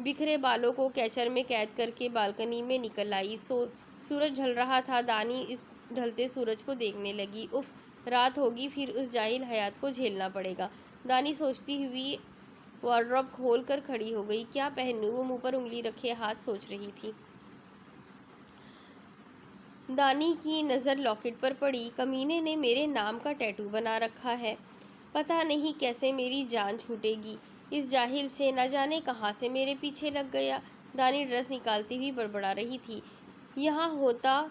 बिखरे बालों को कैचर में कैद करके बालकनी में निकल आई। सूरज ढल रहा था। दानी इस ढलते सूरज को देखने लगी। उफ, रात होगी फिर उस जाहिल हयात को झेलना पड़ेगा। दानी सोचती हुई वार्डरोब खोल कर खड़ी हो गई। क्या पहनूं? वो मुंह पर उंगली रखे हाथ सोच रही थी। दानी की नज़र लॉकेट पर पड़ी। कमीने ने मेरे नाम का टैटू बना रखा है। पता नहीं कैसे मेरी जान छूटेगी इस जाहिल से। न जाने कहाँ से मेरे पीछे लग गया। दानी ड्रेस निकालती हुई बड़बड़ा रही थी। यहाँ होता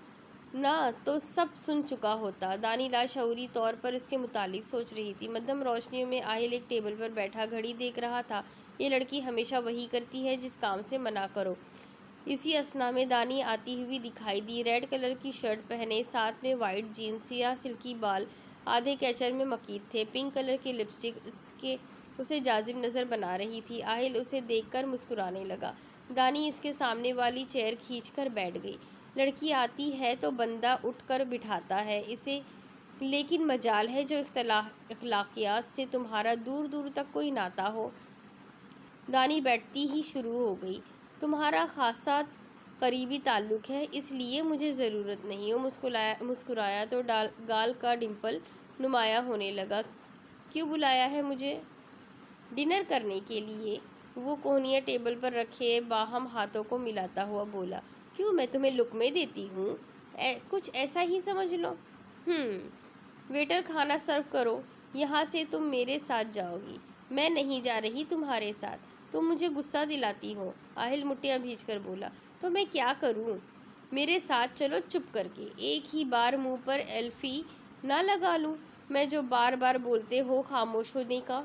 ना तो सब सुन चुका होता। दानी लाशऊरी तौर पर इसके मुतालिक सोच रही थी। मध्यम रोशनियों में आहिल एक टेबल पर बैठा घड़ी देख रहा था। ये लड़की हमेशा वही करती है जिस काम से मना करो। इसी असना में दानी आती हुई दिखाई दी। रेड कलर की शर्ट पहने, साथ में वाइट जीन्स, सियाह सिल्की बाल आधे कैचर में मकीद थे। पिंक कलर की लिपस्टिक इसके उसे जाजिब नज़र बना रही थी। आहिल उसे देखकर मुस्कुराने लगा। दानी इसके सामने वाली चेयर खींचकर बैठ गई। लड़की आती है तो बंदा उठकर बिठाता है इसे, लेकिन मजाल है जो अखलाकियात से तुम्हारा दूर दूर तक कोई नाता हो। दानी बैठती ही शुरू हो गई। तुम्हारा खासा करीबी ताल्लुक़ है इसलिए मुझे ज़रूरत नहीं। वो मुस्कुराया तो गाल का डिम्पल नुमाया होने लगा। क्यों बुलाया है मुझे? डिनर करने के लिए। वो कोहनियाँ टेबल पर रखे बाहम हाथों को मिलाता हुआ बोला। क्यों, मैं तुम्हें लुक़मे देती हूँ? कुछ ऐसा ही समझ लो। वेटर खाना सर्व करो। यहाँ से तुम मेरे साथ जाओगी। मैं नहीं जा रही तुम्हारे साथ। तुम मुझे गुस्सा दिलाती हो। आहिल मुट्ठियाँ भींचकर बोला। तो मैं क्या करूँ? मेरे साथ चलो चुप करके। एक ही बार मुंह पर एल्फी ना लगा लूँ मैं जो बार बार बोलते हो खामोश होने का।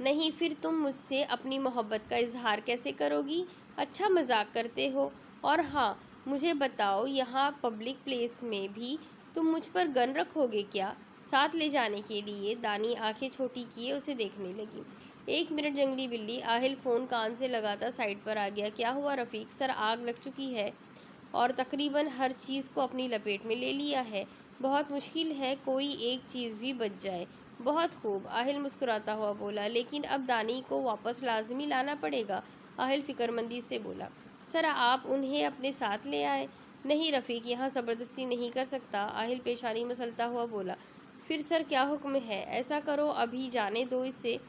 नहीं, फिर तुम मुझसे अपनी मोहब्बत का इजहार कैसे करोगी? अच्छा मजाक करते हो। और हाँ, मुझे बताओ, यहाँ पब्लिक प्लेस में भी तुम मुझ पर गन रखोगे क्या, साथ ले जाने के लिए? दानी आंखें छोटी किए उसे देखने लगी। एक मिनट जंगली बिल्ली। आहिल फ़ोन कान से लगाता साइड पर आ गया। क्या हुआ रफ़ीक? सर, आग लग चुकी है और तकरीबन हर चीज़ को अपनी लपेट में ले लिया है। बहुत मुश्किल है कोई एक चीज़ भी बच जाए। बहुत खूब, आहिल मुस्कुराता हुआ बोला। लेकिन अब दानी को वापस लाजमी लाना पड़ेगा, आहिल फिक्रमंदी से बोला। सर आप उन्हें अपने साथ ले आए। नहीं रफ़ीक, यहाँ ज़बरदस्ती नहीं कर सकता, आहिल पेशानी मसलता हुआ बोला। फिर सर क्या हुक्म है? ऐसा करो अभी जाने दो इसे,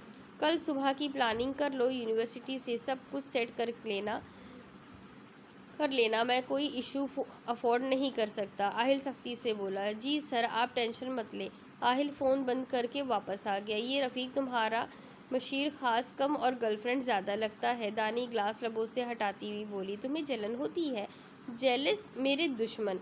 कल सुबह की प्लानिंग कर लो, यूनिवर्सिटी से सब कुछ सेट कर लेना, मैं कोई इशू अफोर्ड नहीं कर सकता, आहिल सख्ती से बोला। जी सर आप टेंशन मत ले, आहिल फ़ोन बंद करके वापस आ गया। ये रफ़ीक तुम्हारा मशीर ख़ास कम और गर्लफ्रेंड ज़्यादा लगता है, दानी ग्लास लबों से हटाती हुई बोली। तुम्हें जलन होती है? जेलस मेरे दुश्मन।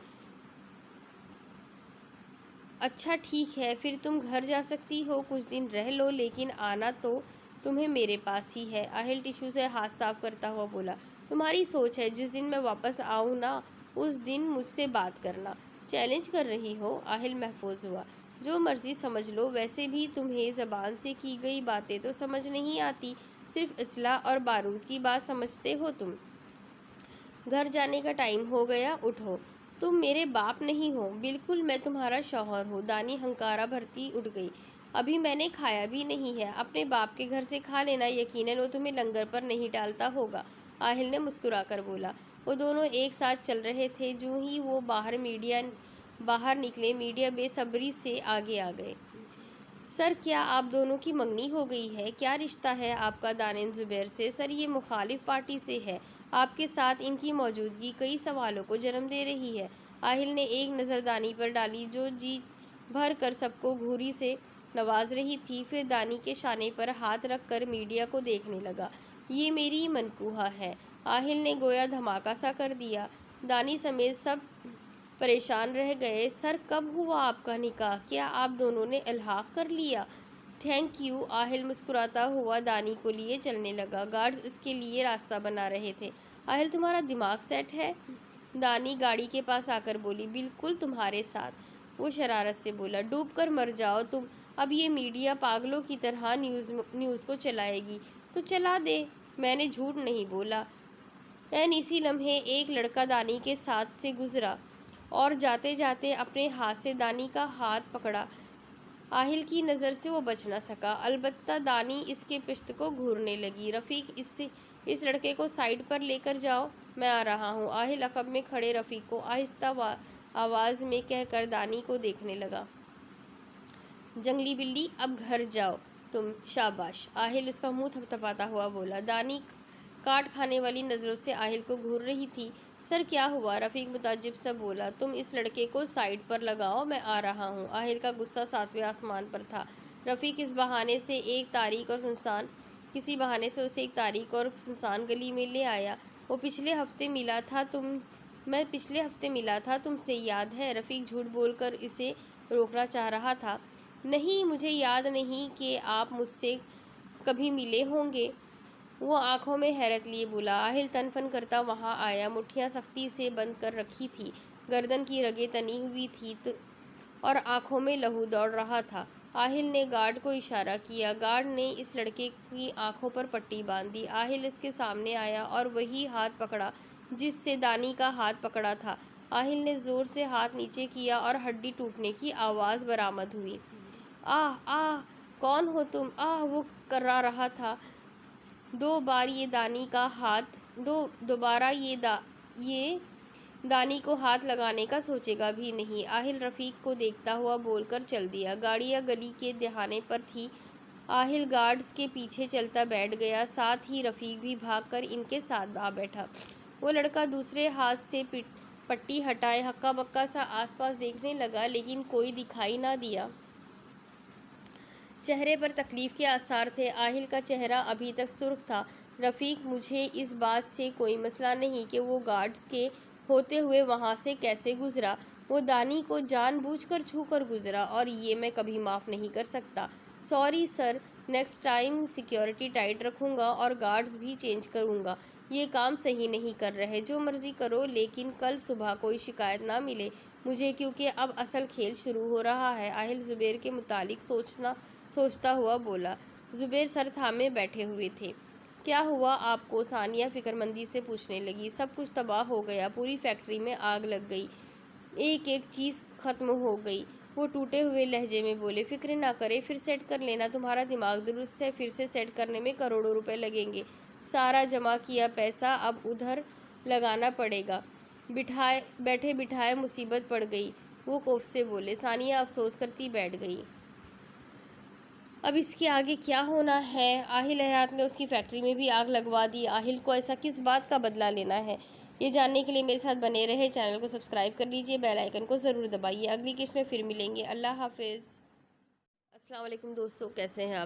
अच्छा ठीक है, फिर तुम घर जा सकती हो, कुछ दिन रह लो, लेकिन आना तो तुम्हें मेरे पास ही है, आहिल टिश्यू से हाथ साफ करता हुआ बोला। तुम्हारी सोच है, जिस दिन मैं वापस आऊँ ना उस दिन मुझसे बात करना। चैलेंज कर रही हो? आहिल महफूज हुआ। जो मर्जी समझ लो, वैसे भी तुम्हें ज़बान से की गई बातें तो समझ नहीं आती, सिर्फ इसला और बारूद की बात समझते हो तुम। घर जाने का टाइम हो गया, उठो। तुम मेरे बाप नहीं हो। बिल्कुल मैं तुम्हारा शौहर हूँ, दानी हंकारा भरती उठ गई। अभी मैंने खाया भी नहीं है, अपने बाप के घर से खा लेना, यकीनन वो तुम्हें लंगर पर नहीं डालता होगा, आहिल ने मुस्कुराकर बोला। वो दोनों एक साथ चल रहे थे। जो ही वो बाहर निकले, मीडिया बेसब्री से आगे आ गए। सर क्या आप दोनों की मंगनी हो गई है? क्या रिश्ता है आपका दानिन ज़ुबैर से? सर ये मुखालिफ पार्टी से है, आपके साथ इनकी मौजूदगी कई सवालों को जन्म दे रही है। आहिल ने एक नज़र दानी पर डाली, जो जी भर कर सबको घूरी से नवाज रही थी, फिर दानी के शाने पर हाथ रख कर मीडिया को देखने लगा। ये मेरी मनकूहा है, आहिल ने गोया धमाका सा कर दिया। दानी समेत सब परेशान रह गए। सर कब हुआ आपका निकाह? क्या आप दोनों ने इल्हाक कर लिया? थैंक यू, आहिल मुस्कुराता हुआ दानी को लिए चलने लगा। गार्ड्स इसके लिए रास्ता बना रहे थे। आहिल तुम्हारा दिमाग सेट है? दानी गाड़ी के पास आकर बोली। बिल्कुल तुम्हारे साथ, वो शरारत से बोला। डूब कर मर जाओ तुम, अब ये मीडिया पागलों की तरह न्यूज़ को चलाएगी तो चला दे, मैंने झूठ नहीं बोला। एन इसी लम्हे एक लड़का दानी के साथ से गुजरा और जाते जाते अपने हाथ से दानी का हाथ पकड़ा। आहिल की नज़र से वो बच न सका। अलबत्ता दानी इसके पिश्त को घूरने लगी। रफ़ीक इस लड़के को साइड पर लेकर जाओ, मैं आ रहा हूँ, आहिल अकब में खड़े रफ़ीक को आहिस्ता आवाज़ में कहकर दानी को देखने लगा। जंगली बिल्ली अब घर जाओ तुम, शाबाश, आहिल उसका मुंह थपथपाता हुआ बोला। दानी काट खाने वाली नज़रों से आहिल को घूर रही थी। सर क्या हुआ? रफ़ीक मुताजिब सा बोला। तुम इस लड़के को साइड पर लगाओ, मैं आ रहा हूँ, आहिल का गुस्सा सातवें आसमान पर था। रफ़ीक किसी बहाने से उसे एक तारीख और सुनसान गली में ले आया। मैं पिछले हफ्ते मिला था तुमसे, याद है? रफ़ीक झूठ बोलकर इसे रोकना चाह रहा था। नहीं, मुझे याद नहीं कि आप मुझसे कभी मिले होंगे, वो आंखों में हैरत लिए बोला। आहिल तनफन करता वहां आया, मुट्ठियां सख्ती से बंद कर रखी थी, गर्दन की रगें तनी हुई थी और आंखों में लहू दौड़ रहा था। आहिल ने गार्ड को इशारा किया। गार्ड ने इस लड़के की आंखों पर पट्टी बांध दी। आहिल इसके सामने आया और वही हाथ पकड़ा जिससे दानी का हाथ पकड़ा था। आहिल ने जोर से हाथ नीचे किया और हड्डी टूटने की आवाज़ बरामद हुई। आह आह, कौन हो तुम? आह, वो कर्रा रहा था। दोबारा ये दानी को हाथ लगाने का सोचेगा भी नहीं। आहिल रफ़ीक को देखता हुआ बोलकर चल दिया। गाड़ियाँ गली के दहाने पर थी। आहिल गार्ड्स के पीछे चलता बैठ गया, साथ ही रफ़ीक भी भागकर इनके साथ आ बैठा। वो लड़का दूसरे हाथ से पट्टी हटाए हक्का बक्का सा आसपास देखने लगा, लेकिन कोई दिखाई ना दिया। चेहरे पर तकलीफ़ के आसार थे। आहिल का चेहरा अभी तक सुर्ख था। रफ़ीक, मुझे इस बात से कोई मसला नहीं कि वो गार्ड्स के होते हुए वहाँ से कैसे गुज़रा। वो दानी को जानबूझकर छूकर गुज़रा और ये मैं कभी माफ़ नहीं कर सकता। Sorry sir, next time security tight रखूँगा और गार्ड्स भी चेंज करूँगा। ये काम सही नहीं कर रहे, जो मर्ज़ी करो, लेकिन कल सुबह कोई शिकायत ना मिले मुझे, क्योंकि अब असल खेल शुरू हो रहा है। आहिल ज़ुबैर के मुतालिक सोचता हुआ बोला। ज़ुबैर सर थामे बैठे हुए थे। क्या हुआ आपको? सानिया फिक्रमंदी से पूछने लगी। सब कुछ तबाह हो गया, पूरी फैक्ट्री में आग लग गई, एक एक चीज़ ख़त्म हो गई। वो टूटे हुए लहजे में बोले, फिक्र ना करें, फिर सेट कर लेना, तुम्हारा दिमाग दुरुस्त है, फिर से सेट करने में करोड़ों रुपए लगेंगे। सारा जमा किया पैसा अब उधर लगाना पड़ेगा। बैठे बिठाए मुसीबत पड़ गई, वो कोफ से बोले। सानिया अफसोस करती बैठ गई। अब इसके आगे क्या होना है? आहिल हयात ने उसकी फैक्ट्री में भी आग लगवा दी। आहिल को ऐसा किस बात का बदला लेना है? ये जानने के लिए मेरे साथ बने रहे। चैनल को सब्सक्राइब कर लीजिए, बेल आइकन को ज़रूर दबाइए। अगली किस्त में फिर मिलेंगे। अल्लाह हाफिज़। अस्सलाम वालेकुम दोस्तों, कैसे हैं आप?